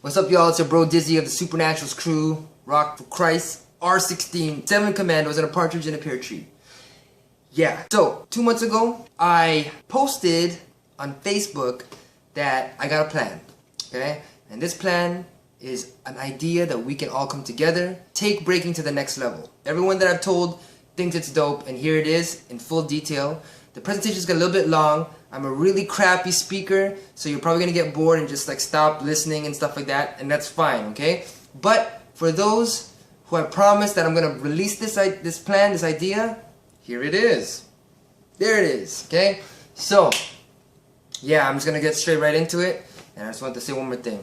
What's up, y'all? It's your bro Dyzee of the Supernaturals crew. Rock for Christ. R16, 7 commandos, and a partridge in a pear tree. Yeah. So, 2 months ago, I posted on Facebook that I got a plan. Okay? And this plan is an idea that we can all come together, take breaking to the next level. Everyone that I've told thinks it's dope, and here it is in full detail. The presentation is a little bit long. I'm a really crappy speaker, so you're probably gonna get bored and just like stop listening and stuff like that, and that's fine, okay? But for those who I promised that I'm gonna release this plan, this idea, here it is. There it is, okay? So, yeah, I'm just gonna get straight right into it, and I just want to say one more thing.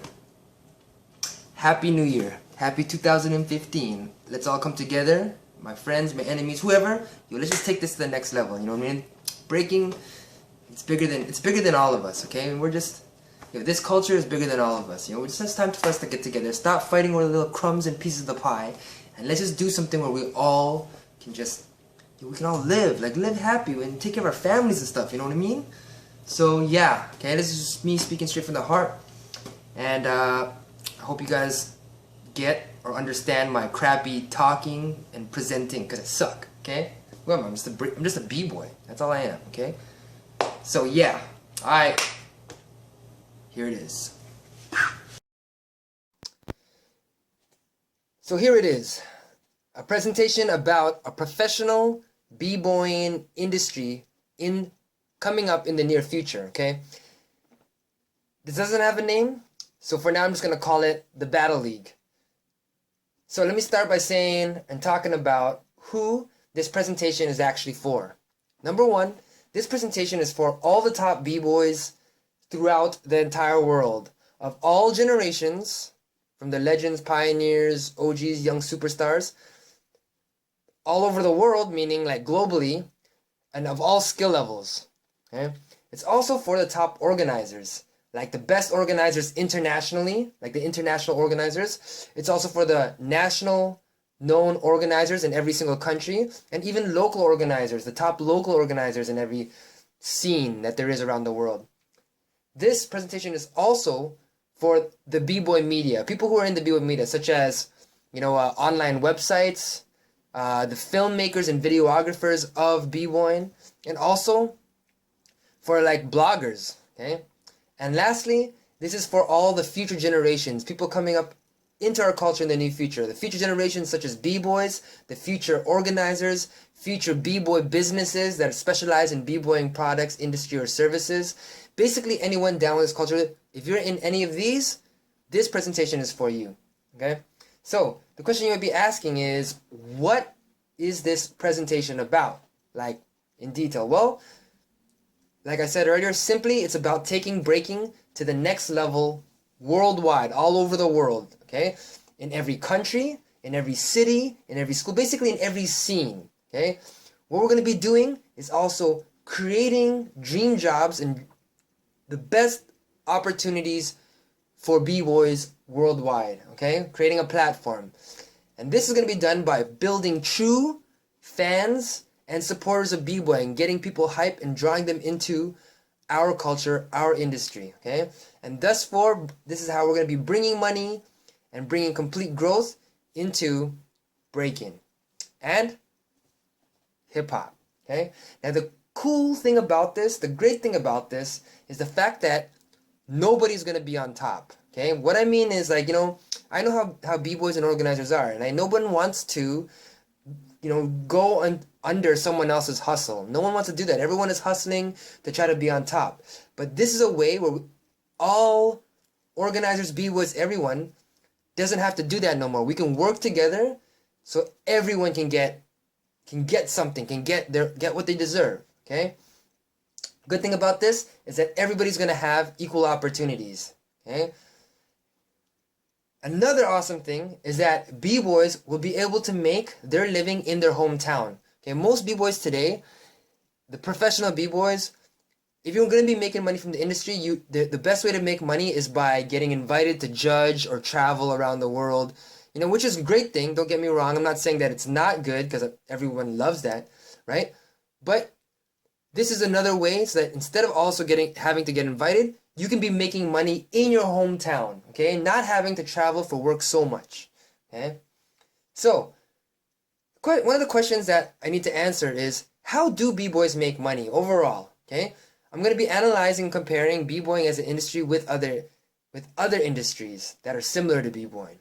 Happy New Year. Happy 2015. Let's all come together, my friends, my enemies, whoever. Yo, let's just take this to the next level, you know what I mean? Breaking, it's bigger than all of us, okay? And we're just, this culture is bigger than all of us, you know? It's just time for us to get together. Stop fighting over the little crumbs and pieces of the pie, and let's just do something where we all can just, we can all live happy and take care of our families and stuff, you know what I mean? So yeah, okay, this is just me speaking straight from the heart, and I hope you guys get or understand my crappy talking and presenting, because I suck, okay? Well, I'm just a b-boy. That's all I am, okay? So yeah, here it is. So here it is, a presentation about a professional b-boying industry coming up in the near future, okay? This doesn't have a name, so for now I'm just gonna call it the Battle League. So let me start by saying and talking about who this presentation is actually for. Number one, this presentation is for all the top b-boys throughout the entire world, of all generations, from the legends, pioneers, OGs, young superstars, all over the world, meaning like globally, and of all skill levels. Okay? It's also for the top organizers, like the best organizers internationally, like the international organizers. It's also for the national known organizers in every single country, and even local organizers, the top local organizers in every scene that there is around the world. This presentation is also for the b-boy media, people who are in the b-boy media, such as, online websites, the filmmakers and videographers of b-boying, and also for like bloggers, okay? And lastly, this is for all the future generations, people coming up into our culture in the near future. The future generations such as b-boys, the future organizers, future b-boy businesses that specialize in b-boying products, industry, or services. Basically anyone down with this culture. If you're in any of these, this presentation is for you, okay? So, the question you might be asking is, what is this presentation about? Like, in detail. Well, like I said earlier, simply it's about taking breaking to the next level worldwide, all over the world, okay? In every country, in every city, in every school, basically in every scene, okay? What we're going to be doing is also creating dream jobs and the best opportunities for b-boys worldwide, okay? Creating a platform. And this is going to be done by building true fans and supporters of b-boying, getting people hype and drawing them into our culture, our industry, okay? And thus far, this is how we're going to be bringing money and bringing complete growth into breaking and hip-hop, okay? Now, the cool thing about this, the great thing about this, is the fact that nobody's going to be on top, okay? What I mean is, like, I know how b-boys and organizers are, and no one wants to, go under someone else's hustle. No one wants to do that. Everyone is hustling to try to be on top. But this is a way where all organizers, b-boys, everyone doesn't have to do that no more. We can work together so everyone can get something, can get what they deserve, okay? Good thing about this is that everybody's going to have equal opportunities, okay? Another awesome thing is that b-boys will be able to make their living in their hometown. Okay, most b-boys today, the professional b-boys, if you're going to be making money from the industry, the best way to make money is by getting invited to judge or travel around the world, which is a great thing. Don't get me wrong. I'm not saying that it's not good, because everyone loves that, right? But this is another way so that instead of also having to get invited, you can be making money in your hometown, okay? Not having to travel for work so much, okay? So, one of the questions that I need to answer is, how do b-boys make money overall, okay? I'm going to be analyzing and comparing b-boying as an industry with other industries that are similar to b-boying.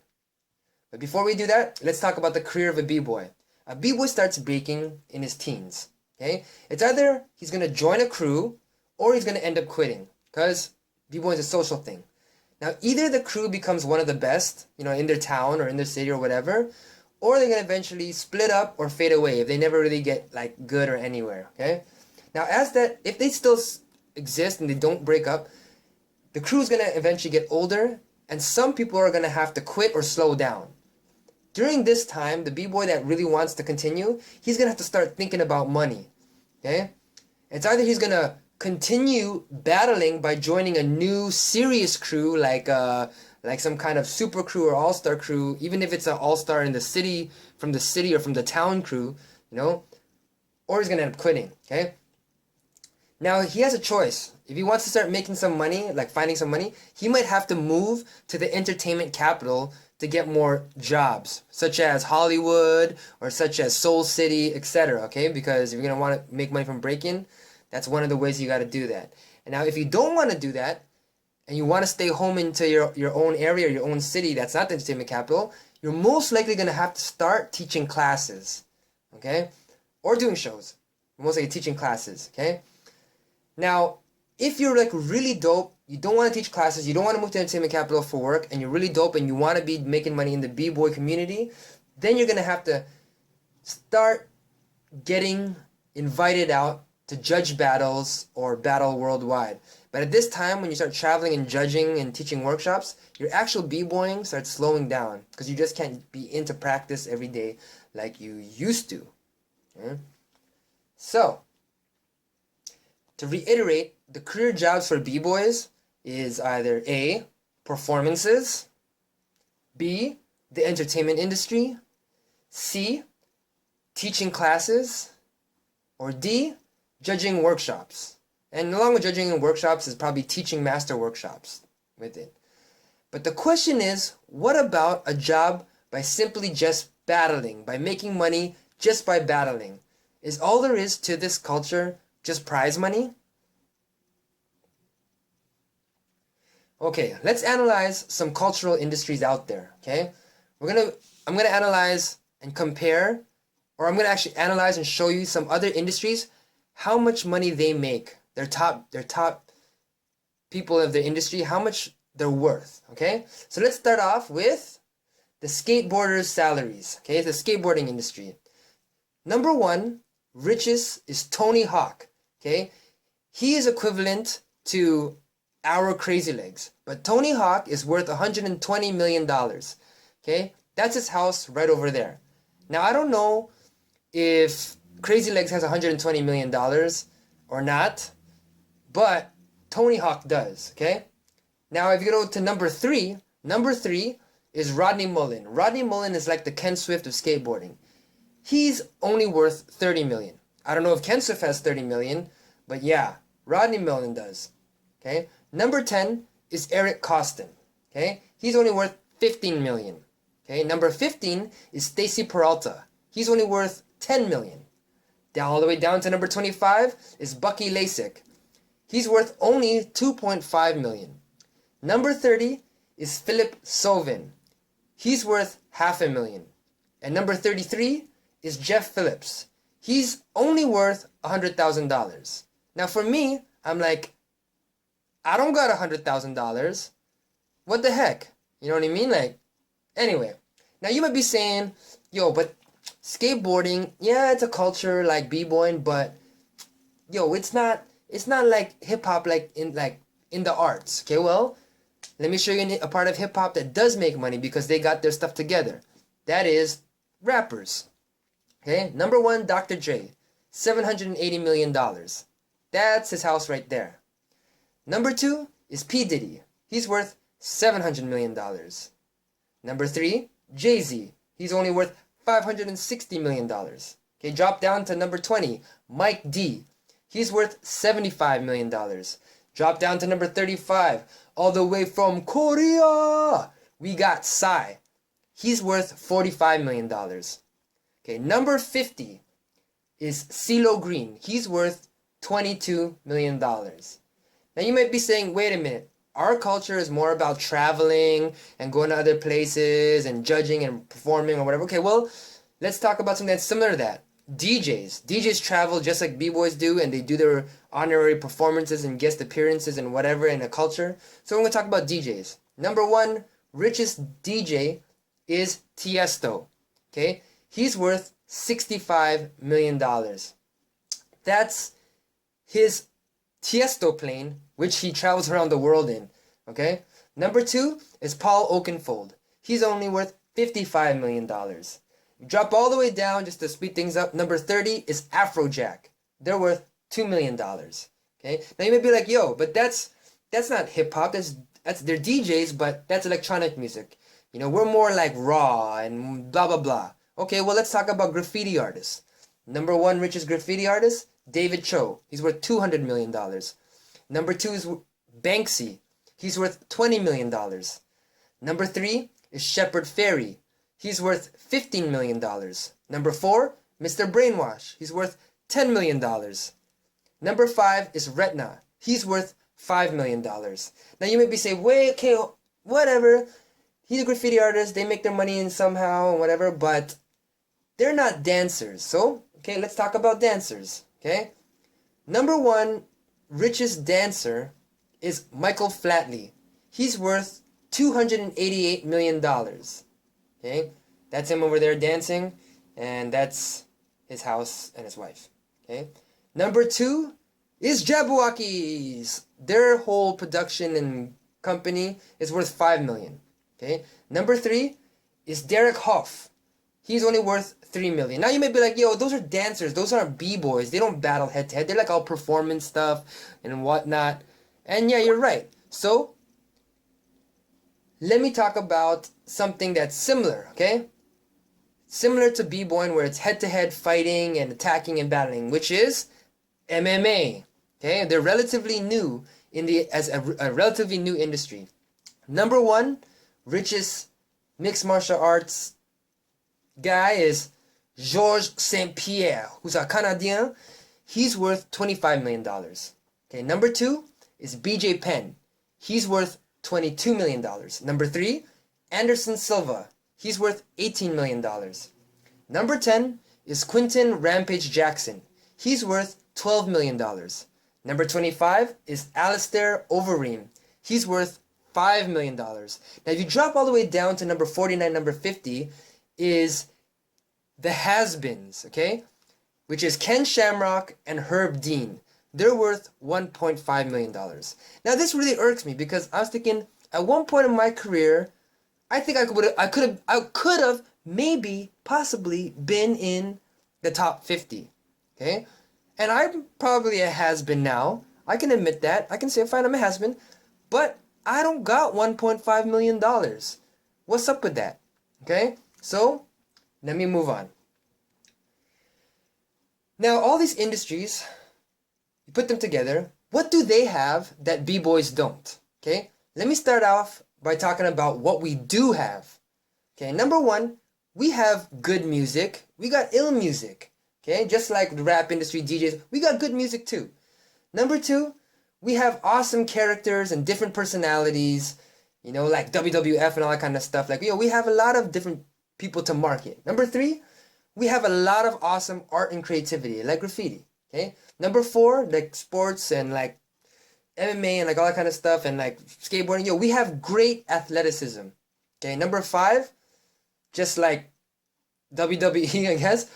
But before we do that, let's talk about the career of a b-boy. A b-boy starts breaking in his teens, okay? It's either he's going to join a crew or he's going to end up quitting, because b-boying is a social thing. Now, either the crew becomes one of the best, in their town or in their city or whatever, or they're going to eventually split up or fade away if they never really get like good or anywhere, okay? Now, if they still exist and they don't break up, the crew's going to eventually get older, and some people are going to have to quit or slow down. During this time, the b-boy that really wants to continue, he's going to have to start thinking about money, okay? It's either he's going to continue battling by joining a new serious crew like some kind of super crew or all-star crew, even if it's an all-star in the city, from the city or from the town crew, or he's going to end up quitting, okay? Now, he has a choice. If he wants to start making some money, like finding some money, he might have to move to the entertainment capital to get more jobs, such as Hollywood or such as Seoul City, etc., okay? Because if you're going to want to make money from break-in, that's one of the ways you got to do that. And now, if you don't want to do that, and you want to stay home into your own area, your own city, that's not the entertainment capital, you're most likely going to have to start teaching classes, okay? Or doing shows. Most likely teaching classes, okay? Now, if you're like really dope, you don't want to teach classes, you don't want to move to entertainment capital for work, and you're really dope and you want to be making money in the b-boy community, then you're going to have to start getting invited out to judge battles or battle worldwide. But at this time, when you start traveling and judging and teaching workshops, your actual b-boying starts slowing down because you just can't be into practice every day like you used to. Okay? So, to reiterate, the career jobs for b-boys is either A, performances, B, the entertainment industry, C, teaching classes, or D, judging workshops. And along with judging in workshops is probably teaching master workshops with it. But the question is, what about a job by simply just battling, by making money just by battling? Is all there is to this culture just prize money? Okay, let's analyze some cultural industries out there, okay? I'm gonna analyze and compare, or I'm gonna actually analyze and show you some other industries, how much money they make, their top people of the industry, how much they're worth, okay? So let's start off with the skateboarders' salaries, okay? The skateboarding industry. Number one, richest is Tony Hawk, okay? He is equivalent to our Crazy Legs, but Tony Hawk is worth $120 million, okay? That's his house right over there. Now, I don't know if Crazy Legs has $120 million or not, but Tony Hawk does, okay? Now, if you go to number three is Rodney Mullen. Rodney Mullen is like the Ken Swift of skateboarding. He's only worth $30 million. I don't know if Ken Swift has $30 million, but yeah, Rodney Mullen does, okay? Number 10 is Eric Costin, okay? He's only worth $15 million, okay? Number 15 is Stacy Peralta. He's only worth $10 million. Down all the way down to number 25 is Bucky Lasik. He's worth only $2.5 million. Number 30 is Philip Sovin. He's worth $500,000. And number 33 is Jeff Phillips. He's only worth $100,000. Now for me, I'm like, I don't got $100,000. What the heck? You know what I mean? Like, anyway. Now you might be saying, yo, but skateboarding, yeah, it's a culture like b-boying, but yo, it's not like hip hop like in the arts. Okay, well, let me show you a part of hip hop that does make money because they got their stuff together. That is rappers. Okay, number one, Dr. Dre, $780 million. That's his house right there. Number two is P. Diddy. He's worth $700 million. Number three, Jay-Z. He's only worth $560 million. Okay, drop down to number 20, Mike D. He's worth $75 million. Drop down to number 35. All the way from Korea, we got Psy. He's worth $45 million. Okay, number 50 is CeeLo Green. He's worth $22 million. Now you might be saying, wait a minute, our culture is more about traveling and going to other places and judging and performing or whatever. Okay, well, let's talk about something that's similar to that. DJs travel just like b-boys do, and they do their honorary performances and guest appearances and whatever in a culture. So we're going to talk about DJs. Number one richest DJ is Tiesto. Okay, he's worth $65 million. That's his Tiesto plane, which he travels around the world in. Okay, number two is Paul Oakenfold. He's only worth $55 million. Drop all the way down just to speed things up. Number 30 is Afrojack. They're worth $2 million. Okay, now you may be like, yo, but that's not hip hop. That's they're DJs, but that's electronic music. You know, we're more like raw and blah blah blah. Okay, well let's talk about graffiti artists. Number one richest graffiti artist, David Cho. He's worth $200 million. Number two is Banksy. He's worth $20 million. Number three is Shepard Fairey. He's worth $15 million. Number four, Mr. Brainwash. He's worth $10 million. Number five is Retna. He's worth $5 million. Now you may be saying, wait, okay, whatever. He's a graffiti artist. They make their money in somehow and whatever, but they're not dancers. So, okay, let's talk about dancers. Okay? Number one richest dancer is Michael Flatley. He's worth $288 million. Okay, that's him over there dancing, and that's his house and his wife. Okay, number two is Jabberwockies. Their whole production and company is worth $5 million. Okay, number three is Derek Hoff. He's only worth $3 million. Now you may be like, yo, those are dancers. Those aren't b-boys. They don't battle head to head. They're like all performance stuff and whatnot. And yeah, you're right. So let me talk about something that's similar, okay? Similar to b-boying, where it's head-to-head fighting and attacking and battling, which is MMA. Okay, they're relatively new as a relatively new industry. Number one richest mixed martial arts guy is Georges St. Pierre, who's a Canadian. He's worth $25 million. Okay, number two is BJ Penn. He's worth $22 million. Number three, Anderson Silva. He's worth $18 million. Number 10 is Quinton Rampage Jackson. He's worth $12 million. Number 25 is Alistair Overeem. He's worth $5 million. Now if you drop all the way down to number 49, number 50 is the Has-Beens, okay? Which is Ken Shamrock and Herb Dean. They're worth $1.5 million. Now this really irks me because I was thinking at one point in my career, I think I could have maybe possibly been in the top 50. Okay? And I'm probably a has-been now. I can admit that. I can say fine, I'm a has-been, but I don't got $1.5 million. What's up with that? Okay? So, let me move on. Now, all these industries, you put them together, what do they have that b-boys don't? Okay? Let me start off by talking about what we do have. Okay, number one, we have good music. We got ill music. Okay, just like the rap industry, DJs, we got good music too. Number two, we have awesome characters and different personalities, you know, like WWF and all that kind of stuff. Like, we have a lot of different people to market. Number three, we have a lot of awesome art and creativity, like graffiti. Okay, number four, like sports and like MMA and like all that kind of stuff and like skateboarding. We have great athleticism. Okay, number five, just like WWE, I guess,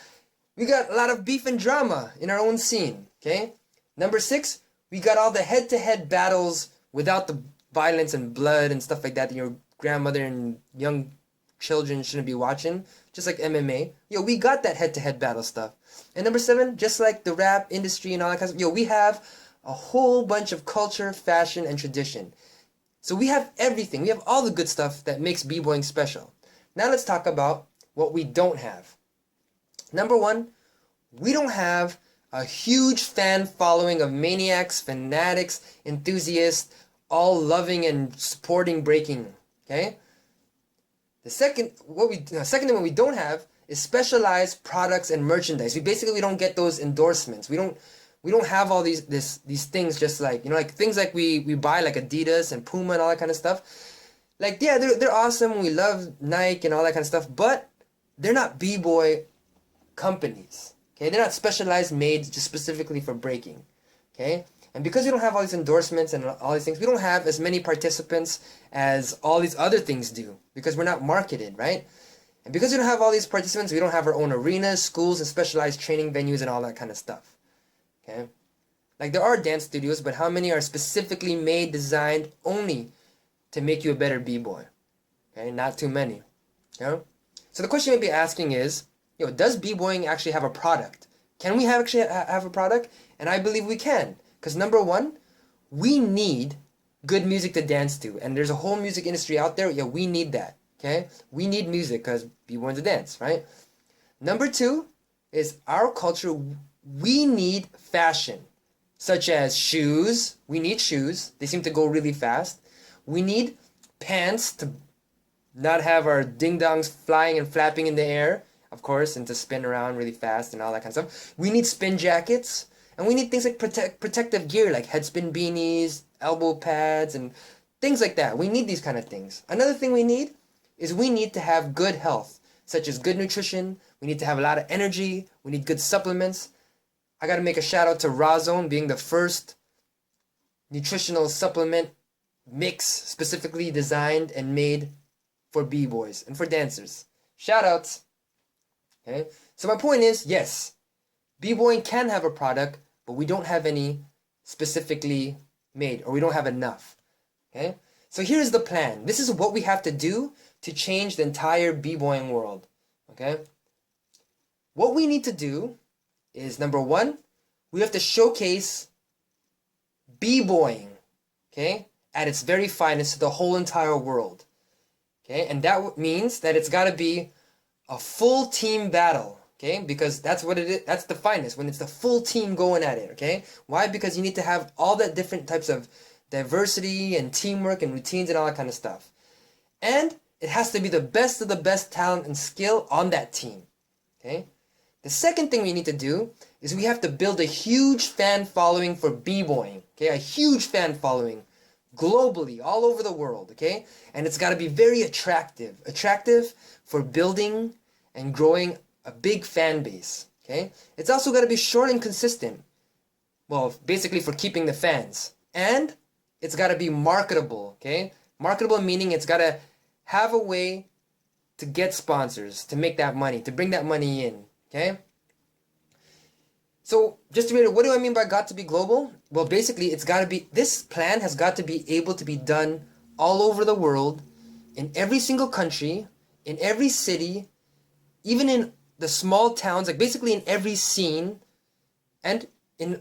we got a lot of beef and drama in our own scene. Okay, number six, we got all the head-to-head battles without the violence and blood and stuff like that your grandmother and young children shouldn't be watching, just like MMA. We got that head-to-head battle stuff. And number seven, just like the rap industry and all that kind of stuff, we have a whole bunch of culture, fashion, and tradition. So we have everything. We have all the good stuff that makes b-boying special. Now let's talk about what we don't have. Number one, we don't have a huge fan following of maniacs, fanatics, enthusiasts, all loving and supporting breaking. Okay. The second thing what we don't have is specialized products and merchandise. We don't get those endorsements. We don't have all these things just like, like things like we buy like Adidas and Puma and all that kind of stuff. Like, yeah, they're awesome. We love Nike and all that kind of stuff, but they're not b-boy companies. Okay, they're not specialized made just specifically for breaking. Okay, and because we don't have all these endorsements and all these things, we don't have as many participants as all these other things do because we're not marketed, right? And because we don't have all these participants, we don't have our own arenas, schools, and specialized training venues and all that kind of stuff. Okay, like there are dance studios, but how many are specifically made, designed only to make you a better b-boy? Okay, not too many. You know? So the question you may be asking is, does b-boying actually have a product? Can we actually have a product? And I believe we can. Because number one, we need good music to dance to. And there's a whole music industry out there. Yeah, we need that. Okay? We need music because b-boying's a dance, right? Number two is our culture. We need fashion, such as shoes. We need shoes. They seem to go really fast. We need pants to not have our ding-dongs flying and flapping in the air, of course, and to spin around really fast and all that kind of stuff. We need spin jackets, and we need things like protective gear, like headspin beanies, elbow pads, and things like that. We need these kind of things. Another thing we need is we need to have good health, such as good nutrition. We need to have a lot of energy. We need good supplements. I got to make a shout out to Razone being the first nutritional supplement mix specifically designed and made for b-boys and for dancers. Shout outs. Okay, so my point is, yes, b-boying can have a product, but we don't have any specifically made, or we don't have enough. Okay, so here's the plan. This is what we have to do to change the entire b-boying world. Okay, what we need to do is, number one, we have to showcase b-boying, okay, at its very finest to the whole entire world. Okay, and that means that it's got to be a full team battle, okay, because that's what it is. That's the finest, when it's the full team going at it, okay? Why? Because you need to have all that different types of diversity and teamwork and routines and all that kind of stuff. And it has to be the best of the best talent and skill on that team, okay? The second thing we need to do is we have to build a huge fan following for b-boying, okay? A huge fan following globally, all over the world, okay? And it's got to be very attractive for building and growing a big fan base, okay? It's also got to be short and consistent, well, basically for keeping the fans. And it's got to be marketable, okay? Marketable meaning it's got to have a way to get sponsors, to make that money, to bring that money in, okay? So, just to reiterate, what do I mean by got to be global? Well, basically, this plan has got to be able to be done all over the world, in every single country, in every city, even in the small towns, like basically in every scene, and in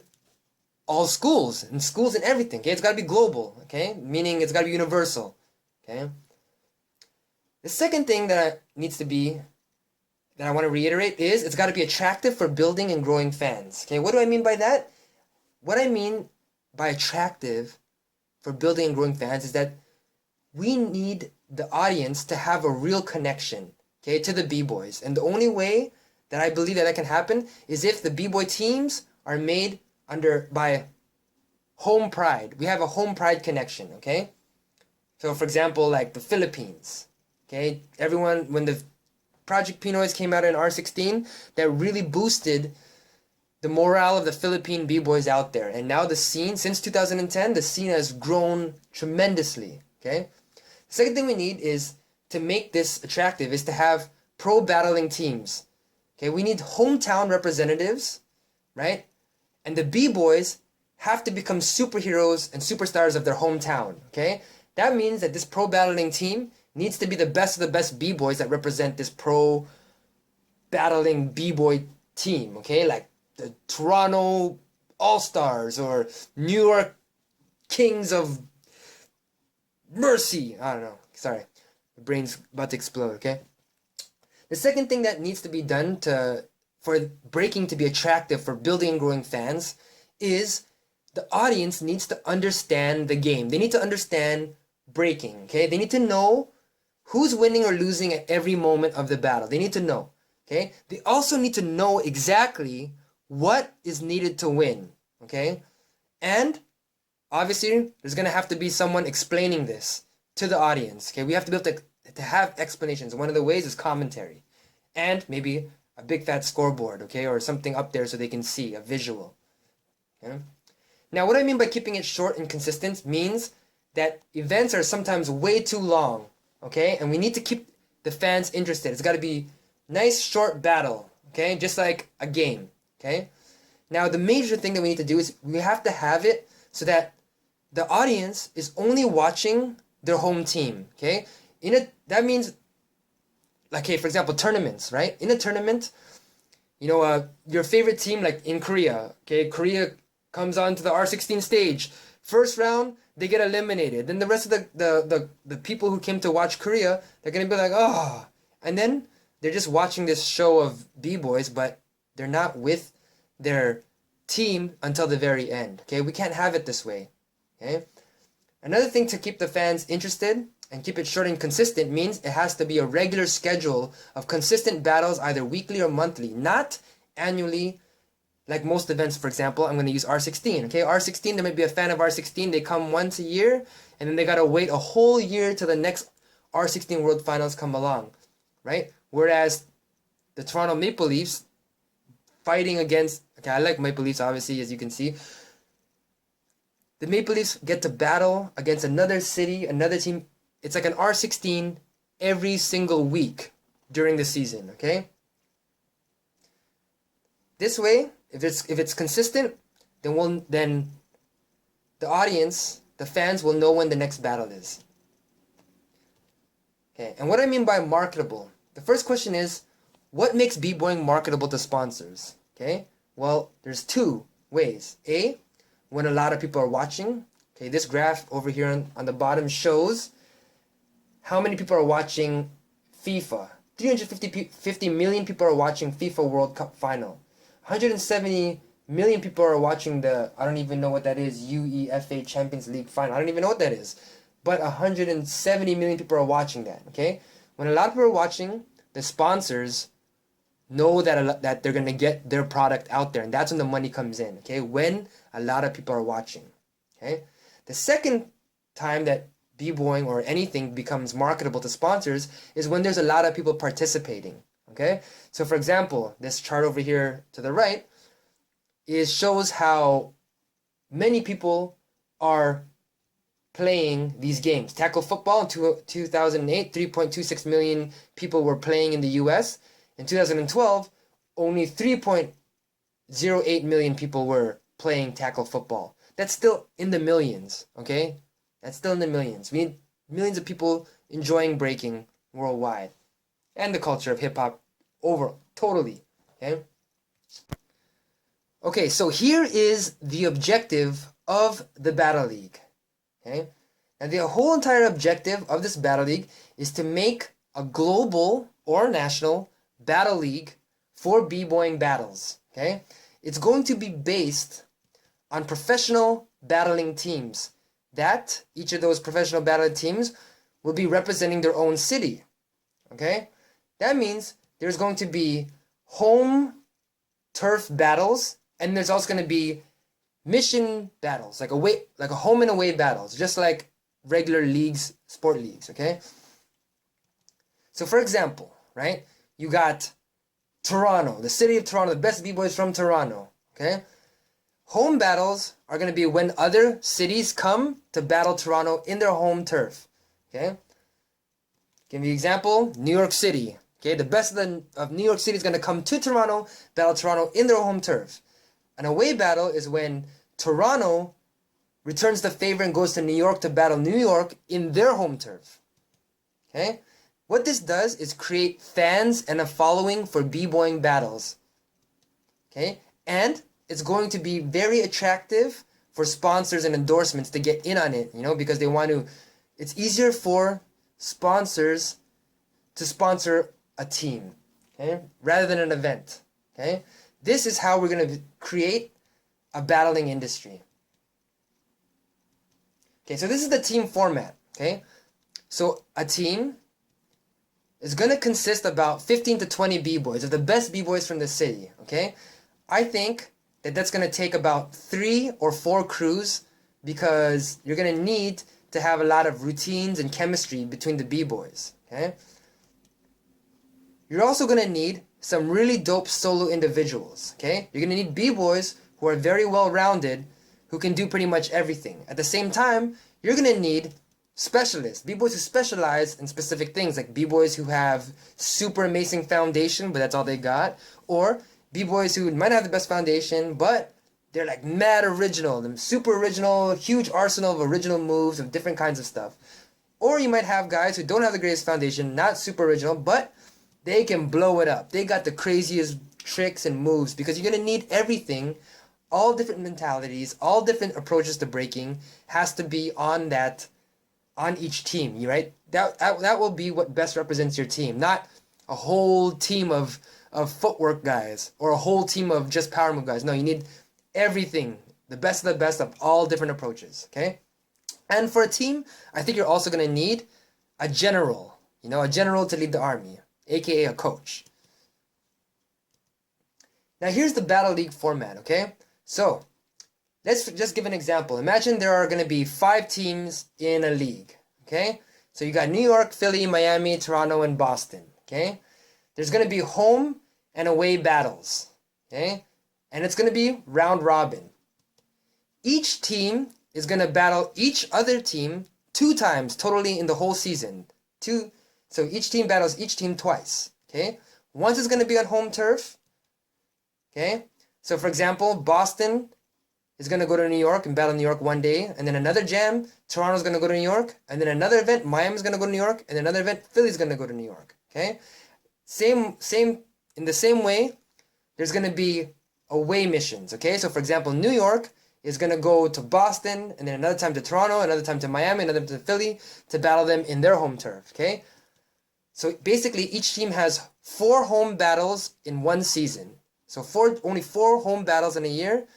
all schools, and everything, okay? It's got to be global, okay? Meaning it's got to be universal, okay? The second thing that I want to reiterate is it's got to be attractive for building and growing fans. Okay, what do I mean by that? What I mean by attractive for building and growing fans is that we need the audience to have a real connection, okay, to the b-boys. And the only way that I believe that can happen is if the b-boy teams are made by home pride. We have a home pride connection, okay? So for example, like the Philippines, okay? When the Project Pinoys came out in R16, that really boosted the morale of the Philippine b-boys out there. And now the scene, since 2010, the scene has grown tremendously, okay? The second thing we need is, to make this attractive, is to have pro battling teams. Okay, we need hometown representatives, right? And the b-boys have to become superheroes and superstars of their hometown, okay? That means that this pro battling team needs to be the best of the best b-boys that represent this pro battling b-boy team, okay? Like the Toronto All-Stars or New York Kings of Mercy. I don't know. Sorry. My brain's about to explode, okay? The second thing that needs to be done for breaking to be attractive for building and growing fans is the audience needs to understand the game. They need to understand breaking, okay? They need to know who's winning or losing at every moment of the battle. They need to know, okay? They also need to know exactly what is needed to win, okay? And obviously, there's gonna have to be someone explaining this to the audience, okay? We have to be able to have explanations. One of the ways is commentary. And maybe a big fat scoreboard, okay? Or something up there so they can see, a visual, okay? Now, what I mean by keeping it short and consistent means that events are sometimes way too long, okay? And we need to keep the fans interested. It's got to be nice, short battle, okay? Just like a game, okay? Now, the major thing that we need to do is we have to have it so that the audience is only watching their home team, okay? That means, like, hey, for example, tournaments, right? In a tournament, your favorite team, like in Korea, okay? Korea comes on to the R16 stage. First round, they get eliminated. Then the rest of the people who came to watch Korea, they're going to be like, oh. And then they're just watching this show of B-boys, but they're not with their team until the very end. Okay, we can't have it this way. Okay. Another thing to keep the fans interested and keep it short and consistent means it has to be a regular schedule of consistent battles, either weekly or monthly, not annually. Like most events, for example, I'm going to use R16. Okay, R16, there might be a fan of R16. They come once a year, and then they got to wait a whole year till the next R16 World Finals come along, right? Whereas the Toronto Maple Leafs fighting against, okay, I like Maple Leafs, obviously, as you can see. The Maple Leafs get to battle against another city, another team. It's like an R16 every single week during the season, okay? This way, if it's consistent, then the audience, the fans will know when the next battle is. Okay, and what I mean by marketable, the first question is, what makes b-boying marketable to sponsors? Okay, well, there's two ways. A, when a lot of people are watching. Okay, this graph over here on the bottom shows how many people are watching FIFA. 350 million people are watching FIFA World Cup Final. 170 million people are watching I don't even know what that is, UEFA Champions League Final. I don't even know what that is. But 170 million people are watching that, okay? When a lot of people are watching, the sponsors know that they're going to get their product out there. And that's when the money comes in, okay? When a lot of people are watching, okay? The second time that b-boying or anything becomes marketable to sponsors is when there's a lot of people participating, okay? So for example, this chart over here to the right shows how many people are playing these games. Tackle football in 2008, 3.26 million people were playing in the US. In 2012, only 3.08 million people were playing tackle football. That's still in the millions, okay? That's still in the millions. We need millions of people enjoying breaking worldwide. And the culture of hip-hop overall, totally, okay? Okay, so here is the objective of the Battle League, okay? And the whole entire objective of this Battle League is to make a global or national Battle League for b-boying battles, okay? It's going to be based on professional battling teams. That each of those professional battling teams will be representing their own city, okay? That means there's going to be home turf battles, and there's also going to be mission battles, like a home and away battles, just like regular leagues, sport leagues, okay? So for example, right, you got Toronto, the city of Toronto, the best b-boys from Toronto, okay? Home battles are going to be when other cities come to battle Toronto in their home turf, okay? Give me an example, New York City, okay? The best of New York City is going to come to Toronto, battle Toronto in their home turf. An away battle is when Toronto returns the favor and goes to New York to battle New York in their home turf, okay? What this does is create fans and a following for b-boying battles, okay? And it's going to be very attractive for sponsors and endorsements to get in on it, because they want to. It's easier for sponsors to sponsor a team, okay, rather than an event, Okay? This is how we're going to create a battling industry. Okay, so this is the team format. Okay? So a team is going to consist about 15 to 20 b-boys, of the best b-boys from the city. Okay? I think that that's going to take about 3 or 4 crews, because you're going to need to have a lot of routines and chemistry between the b-boys. Okay? You're also going to need some really dope solo individuals. Okay? You're going to need b-boys who are very well-rounded, who can do pretty much everything. At the same time, you're going to need specialists, b-boys who specialize in specific things, like b-boys who have super amazing foundation, but that's all they got, or b-boys who might have the best foundation, but they're like mad original, them super original, huge arsenal of original moves of different kinds of stuff. Or you might have guys who don't have the greatest foundation, not super original, but they can blow it up. They got the craziest tricks and moves, because you're going to need everything. All different mentalities, all different approaches to breaking has to be on each team, right? That will be what best represents your team, not a whole team of footwork guys or a whole team of just power move guys. No, you need everything, the best of the best of all different approaches, okay? And for a team, I think you're also going to need a general, a general to lead the army, aka a coach. Now here's the Battle League format, okay? So, let's just give an example. Imagine there are going to be 5 teams in a league, okay? So you got New York, Philly, Miami, Toronto, and Boston, okay? There's going to be home and away battles, okay? And it's going to be round robin. Each team is going to battle each other team 2 times totally in the whole season. So each team battles each team twice, okay? Once it's going to be on home turf, okay? So for example, Boston is going to go to New York and battle New York one day, and then another jam, Toronto's going to go to New York, and then another event, Miami's going to go to New York, and then another event, Philly's going to go to New York, okay? In the same way, there's going to be away missions, okay? So for example, New York is going to go to Boston, and then another time to Toronto, another time to Miami, another time to Philly, to battle them in their home turf, okay? So basically, each team has 4 home battles in one season. So only 4 home battles in a year.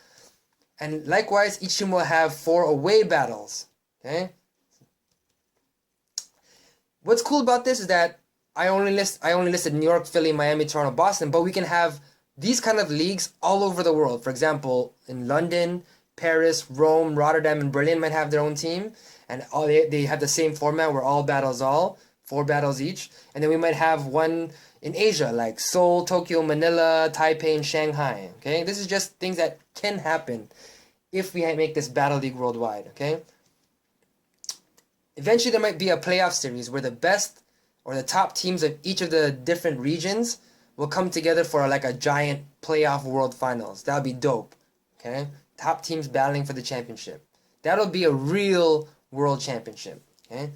And likewise, each team will have 4 away battles. Okay? What's cool about this is that I only listed New York, Philly, Miami, Toronto, Boston, but we can have these kind of leagues all over the world. For example, in London, Paris, Rome, Rotterdam, and Berlin might have their own team, and they have the same format where all battles all, 4 battles each. And then we might have one in Asia, like Seoul, Tokyo, Manila, Taipei, and Shanghai. Okay, this is just things that can happen if we make this Battle League worldwide. Okay. Eventually, there might be a playoff series where the best or the top teams of each of the different regions will come together for like a giant playoff world finals. That would be dope. Okay, top teams battling for the championship. That'll be a real world championship. Okay.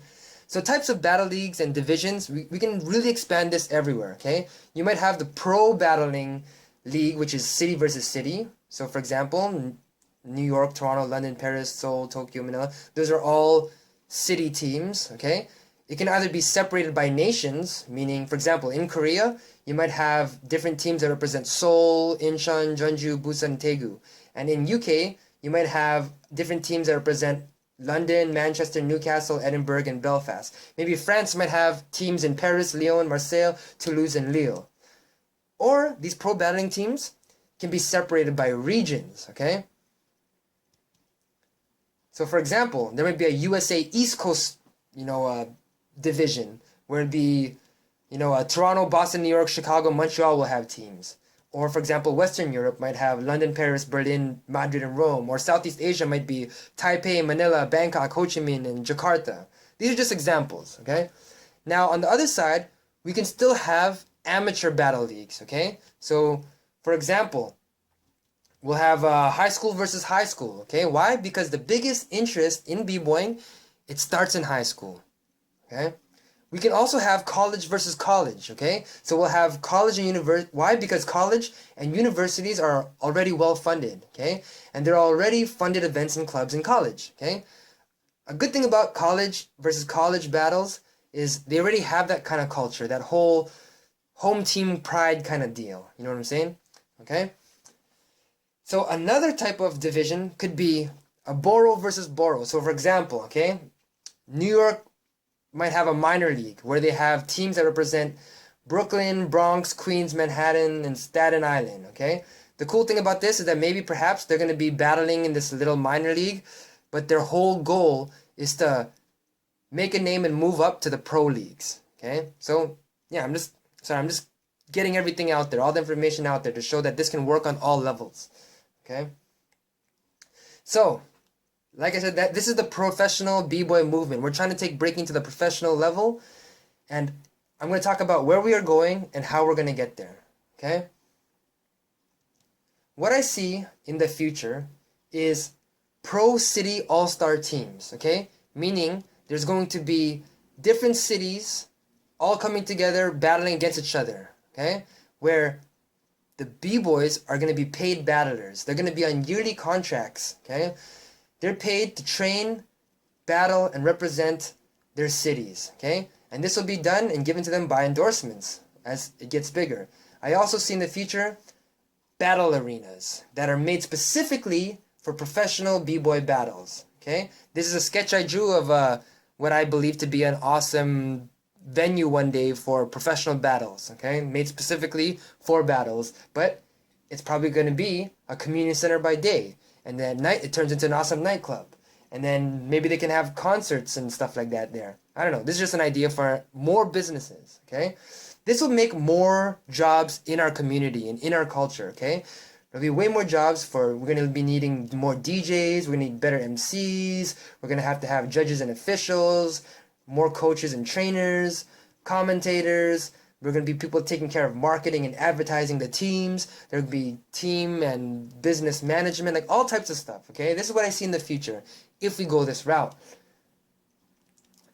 So types of battle leagues and divisions, we can really expand this everywhere, okay? You might have the pro battling league, which is city versus city. So for example, New York, Toronto, London, Paris, Seoul, Tokyo, Manila. Those are all city teams, okay? It can either be separated by nations, meaning, for example, in Korea, you might have different teams that represent Seoul, Incheon, Jeonju, Busan, Daegu. And in UK, you might have different teams that represent London, Manchester, Newcastle, Edinburgh, and Belfast. Maybe France might have teams in Paris, Lyon, Marseille, Toulouse, and Lille. Or these pro battling teams can be separated by regions, okay? So for example, there might be a USA East Coast, division where it'd be, Toronto, Boston, New York, Chicago, Montreal will have teams. Or, for example, Western Europe might have London, Paris, Berlin, Madrid, and Rome. Or Southeast Asia might be Taipei, Manila, Bangkok, Ho Chi Minh, and Jakarta. These are just examples, okay? Now, on the other side, we can still have amateur battle leagues, okay? So, for example, we'll have high school versus high school, okay? Why? Because the biggest interest in b-boying, it starts in high school, okay? We can also have college versus college, okay? So we'll have college and university. Why? Because college and universities are already well funded, okay? And there are already funded events and clubs in college, okay? A good thing about college versus college battles is they already have that kind of culture, that whole home team pride kind of deal. You know what I'm saying? okay? So another type of division could be a borough versus borough. So for example, okay, New York might have a minor league where they have teams that represent Brooklyn, Bronx, Queens, Manhattan, and Staten Island, okay? The cool thing about this is that maybe perhaps they're going to be battling in this little minor league, but their whole goal is to make a name and move up to the pro leagues, okay? So, yeah, I'm just getting everything out there, all the information out there to show that this can work on all levels, okay? So, like I said, that this is the professional b-boy movement. We're trying to take breaking to the professional level, and I'm going to talk about where we are going and how we're going to get there, okay? What I see in the future is pro city all-star teams, okay? Meaning there's going to be different cities all coming together battling against each other, okay? Where the b-boys are going to be paid battlers. They're going to be on yearly contracts, okay? They're paid to train, battle, and represent their cities, okay? And this will be done and given to them by endorsements as it gets bigger. I also see in the future battle arenas that are made specifically for professional b-boy battles, okay? This is a sketch I drew of what I believe to be an awesome venue one day for professional battles, okay? Made specifically for battles, but it's probably going to be a community center by day. And then at night, it turns into an awesome nightclub. And then maybe they can have concerts and stuff like that there. I don't know. This is just an idea for more businesses, okay? This will make more jobs in our community and in our culture, okay? There'll be way more jobs we're going to be needing more DJs, we're going to need better MCs, we're going to have judges and officials, more coaches and trainers, commentators. We're going to be people taking care of marketing and advertising the teams. There'll be team and business management, like all types of stuff, okay? This is what I see in the future if we go this route.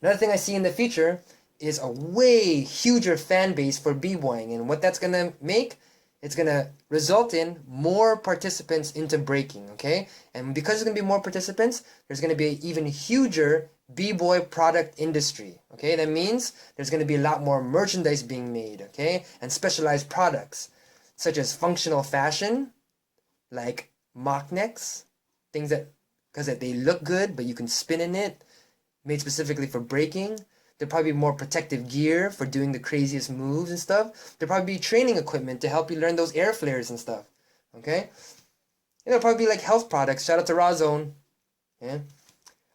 Another thing I see in the future is a way huger fan base for b-boying, and what that's going to make, it's going to result in more participants into breaking, okay? And because there's going to be more participants, there's going to be an even huger b-boy product industry, okay? That means there's going to be a lot more merchandise being made, okay? And specialized products, such as functional fashion, like mock necks, things that, because they look good, but you can spin in it, made specifically for breaking. There'll probably be more protective gear for doing the craziest moves and stuff. There'll probably be training equipment to help you learn those air flares and stuff, okay? And there'll probably be like health products. Shout out to Raw Zone, yeah?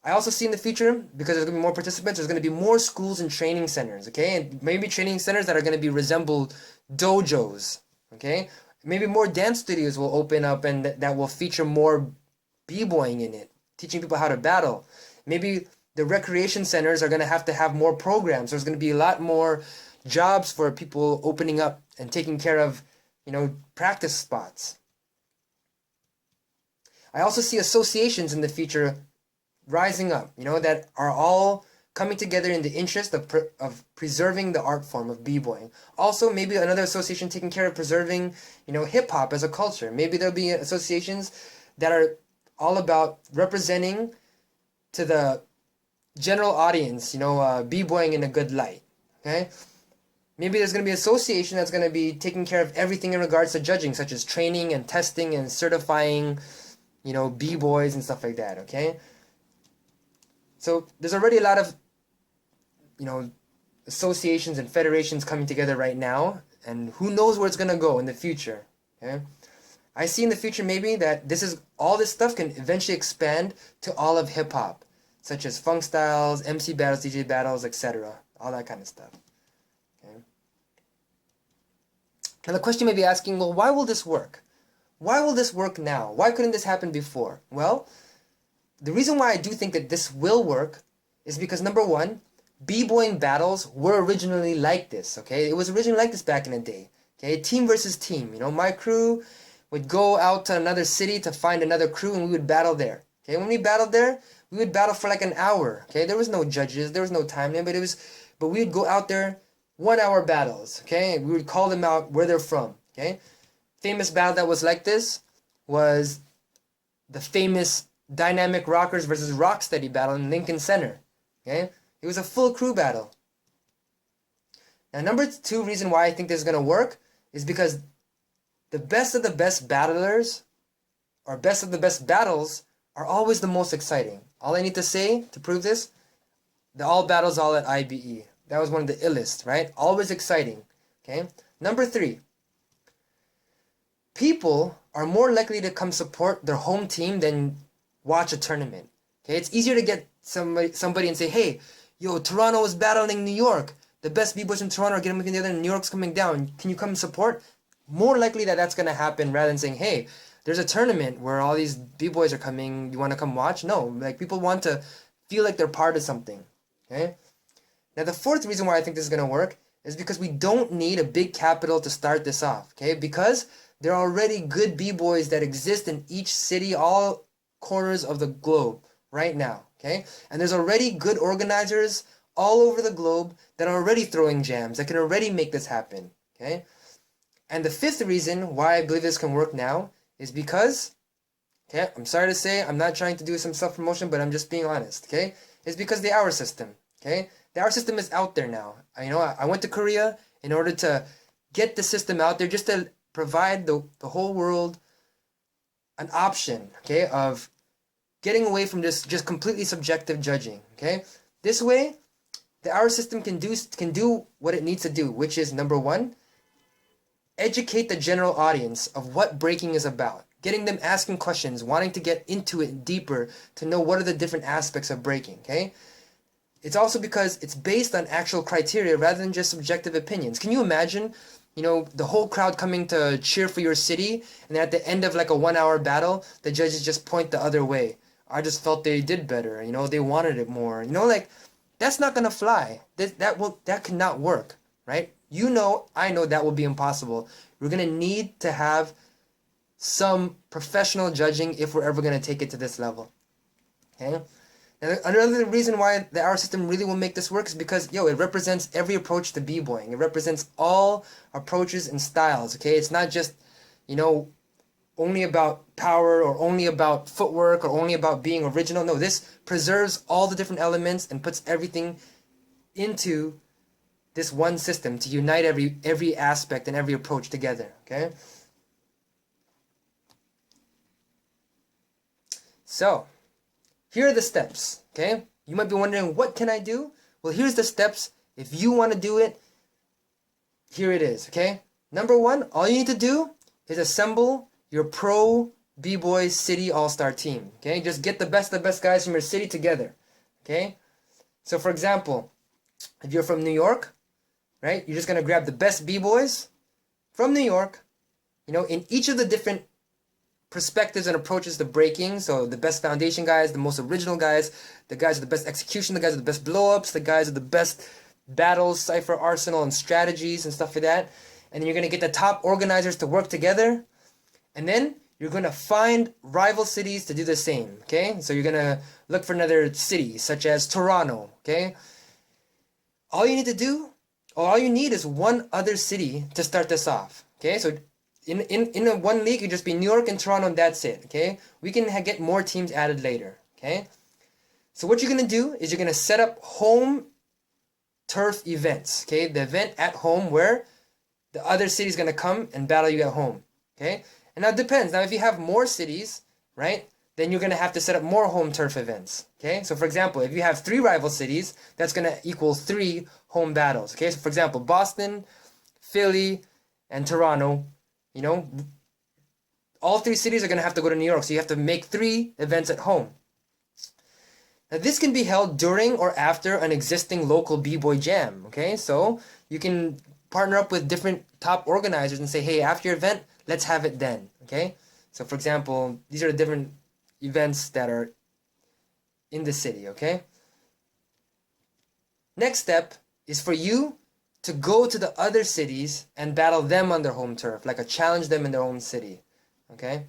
I also see in the future, because there's going to be more participants, there's going to be more schools and training centers, okay? And maybe training centers that are going to be resemble dojos, okay? Maybe more dance studios will open up and that will feature more b-boying in it, teaching people how to battle. Maybe the recreation centers are going to have more programs. There's going to be a lot more jobs for people opening up and taking care of, practice spots. I also see associations in the future rising up, that are all coming together in the interest of preserving the art form of b-boying. Also, maybe another association taking care of preserving, hip-hop as a culture. Maybe there'll be associations that are all about representing to the general audience, b-boying in a good light, okay? Maybe there's going to be an association that's going to be taking care of everything in regards to judging, such as training and testing and certifying, b-boys and stuff like that, okay? So there's already a lot of, associations and federations coming together right now, and who knows where it's going to go in the future, okay? I see in the future maybe that all this stuff can eventually expand to all of hip-hop, such as funk styles, MC battles, DJ battles, etc. All that kind of stuff, okay? Now the question you may be asking, well, why will this work? Why will this work now? Why couldn't this happen before? Well, the reason why I do think that this will work is because, number one, b-boying battles were originally like this, okay? It was originally like this back in the day, okay? Team versus team, my crew would go out to another city to find another crew and we would battle there, okay? When we battled there, we would battle for like an hour, okay? There was no judges, there was no time limit, but we would go out there, 1 hour battles, okay? We would call them out where they're from, okay? Famous battle that was like this was the famous Dynamic Rockers versus Rocksteady battle in Lincoln Center, okay? It was a full crew battle. Now, number two reason why I think this is going to work is because the best of the best battlers or best of the best battles are always the most exciting. All I need to say to prove this, the all battles all at IBE. That was one of the illest, right? Always exciting. Okay. Number 3. People are more likely to come support their home team than watch a tournament. Okay, it's easier to get somebody and say, hey, yo, Toronto is battling New York. The best b-boys in Toronto are getting together and New York's coming down. Can you come support? More likely that's going to happen rather than saying, hey, there's a tournament where all these b-boys are coming. You want to come watch? No, like people want to feel like they're part of something. Okay. Now the 4th reason why I think this is going to work is because we don't need a big capital to start this off. Okay, because there are already good b-boys that exist in each city, all corners of the globe right now. Okay, and there's already good organizers all over the globe that are already throwing jams that can already make this happen. Okay, and the 5th reason why I believe this can work now is because, okay, I'm sorry to say, I'm not trying to do some self-promotion, but I'm just being honest. Okay, it's because the hour system. Okay, the hour system is out there now. I went to Korea in order to get the system out there, just to provide the whole world an option, okay, of getting away from this just completely subjective judging. Okay, this way the hour system can do what it needs to do, which is, number 1, educate the general audience of what breaking is about, getting them asking questions, wanting to get into it deeper to know what are the different aspects of breaking. Okay, it's also because it's based on actual criteria rather than just subjective opinions. Can you imagine, the whole crowd coming to cheer for your city, and then at the end of like a 1-hour battle, the judges just point the other way? I just felt they did better, they wanted it more. Like, that's not gonna fly. That cannot work, right? I know that will be impossible. We're gonna need to have some professional judging if we're ever gonna take it to this level. Okay? And another reason why the hour system really will make this work is because, it represents every approach to b-boying. It represents all approaches and styles, okay? It's not just, only about power or only about footwork or only about being original. No, this preserves all the different elements and puts everything into this one system to unite every aspect and every approach together, okay? So, here are the steps, okay? You might be wondering, what can I do? Well, here's the steps. If you want to do it, here it is, okay? Number 1, all you need to do is assemble your pro b-boy city all-star team, okay? Just get the best guys from your city together, okay? So, for example, if you're from New York, right, you're just going to grab the best b-boys from New York, in each of the different perspectives and approaches to breaking. So the best foundation guys, the most original guys, the guys with the best execution, the guys with the best blow-ups, the guys with the best battles, cipher, arsenal, and strategies and stuff like that. And then you're going to get the top organizers to work together. And then you're going to find rival cities to do the same, okay? So you're going to look for another city, such as Toronto, okay? All you need is one other city to start this off, okay? So in a one league, it'd just be New York and Toronto, and that's it, okay? We can get more teams added later, okay? So what you're going to do is you're going to set up home turf events, okay? The event at home where the other city's going to come and battle you at home, okay? And now it depends. Now, if you have more cities, right, then you're going to have to set up more home turf events, okay? So, for example, if you have 3 rival cities, that's going to equal 3 home battles, okay? So, for example, Boston, Philly, and Toronto, all 3 cities are going to have to go to New York, so you have to make 3 events at home. Now, this can be held during or after an existing local b-boy jam, okay? So, you can partner up with different top organizers and say, hey, after your event, let's have it then, okay? So, for example, these are the different events that are in the city, okay? Next step is for you to go to the other cities and battle them on their home turf, like challenge them in their own city, okay?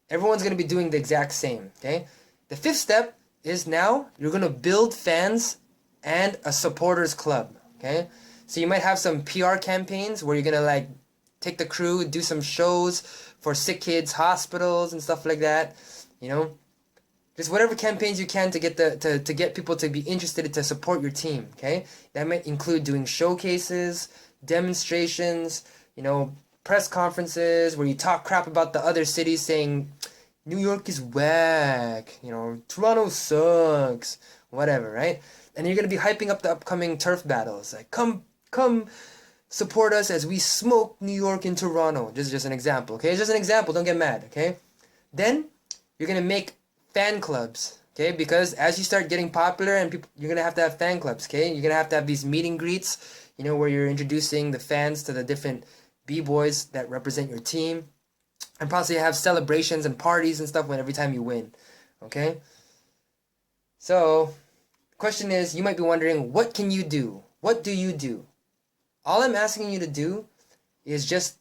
Everyone's going to be doing the exact same, okay? The 5th step is now you're going to build fans and a supporters club, okay? So you might have some PR campaigns where you're going to take the crew, do some shows for sick kids, hospitals and stuff like that, just whatever campaigns you can to get to get people to be interested to support your team, okay? That might include doing showcases, demonstrations, press conferences where you talk crap about the other cities saying New York is whack, Toronto sucks, whatever, right? And you're gonna be hyping up the upcoming turf battles. Like, come support us as we smoke New York and Toronto. This is just an example, okay? It's just an example, don't get mad, okay? Then you're gonna make fan clubs, okay? Because as you start getting popular and people, you're gonna have to have fan clubs, okay? You're gonna have to have these meet and greets, where you're introducing the fans to the different b-boys that represent your team, and possibly have celebrations and parties and stuff when every time you win, okay? So, the question is, you might be wondering, what can you do? What do you do? All I'm asking you to do is just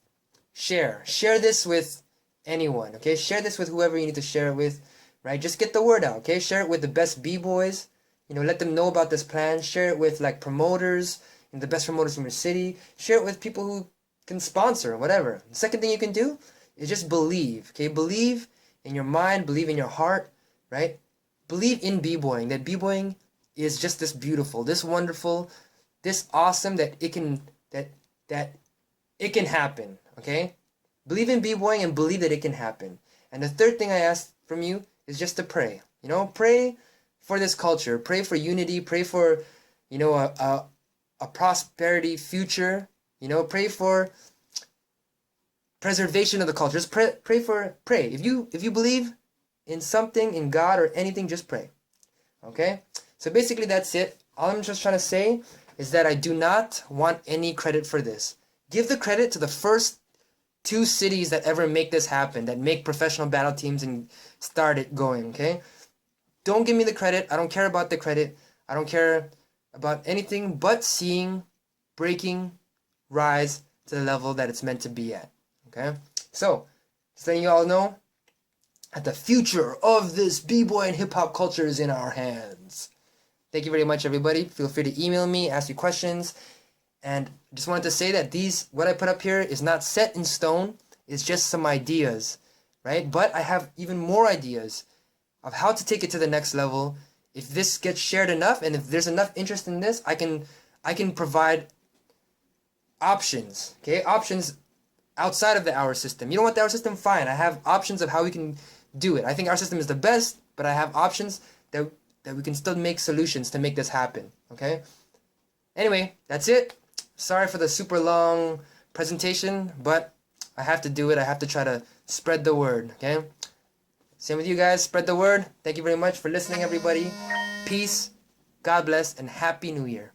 share. Share this with anyone, okay? Share this with whoever you need to share it with, right? Just get the word out, okay? Share it with the best b-boys. Let them know about this plan. Share it with, like, promoters, and the best promoters from your city. Share it with people who can sponsor, whatever. The second thing you can do is just believe, okay? Believe in your mind, believe in your heart, right? Believe in b-boying, that b-boying is just this beautiful, this wonderful, this awesome, that it can happen, okay? Believe in b-boying and believe that it can happen. And the third thing I ask from you is just to pray. Pray for this culture. Pray for unity. Pray for, a prosperity future. Pray for preservation of the culture. Just pray. If you believe in something, in God or anything, just pray. Okay? So basically that's it. All I'm just trying to say is that I do not want any credit for this. Give the credit to the first 2 cities that ever make this happen, that make professional battle teams and start it going, okay? Don't give me the credit. I don't care about the credit. I don't care about anything but seeing breaking rise to the level that it's meant to be at, okay? So, just letting you all know that the future of this b-boy and hip-hop culture is in our hands. Thank you very much, everybody. Feel free to email me, ask me questions. And just wanted to say that what I put up here is not set in stone. It's just some ideas, right? But I have even more ideas of how to take it to the next level. If this gets shared enough, and if there's enough interest in this, I can provide options, okay? Options outside of the hour system. You don't want the hour system? Fine. I have options of how we can do it. I think our system is the best, but I have options that we can still make solutions to make this happen, okay? Anyway, that's it. Sorry for the super long presentation, but I have to do it. I have to try to spread the word, okay? Same with you guys. Spread the word. Thank you very much for listening, everybody. Peace, God bless, and Happy New Year.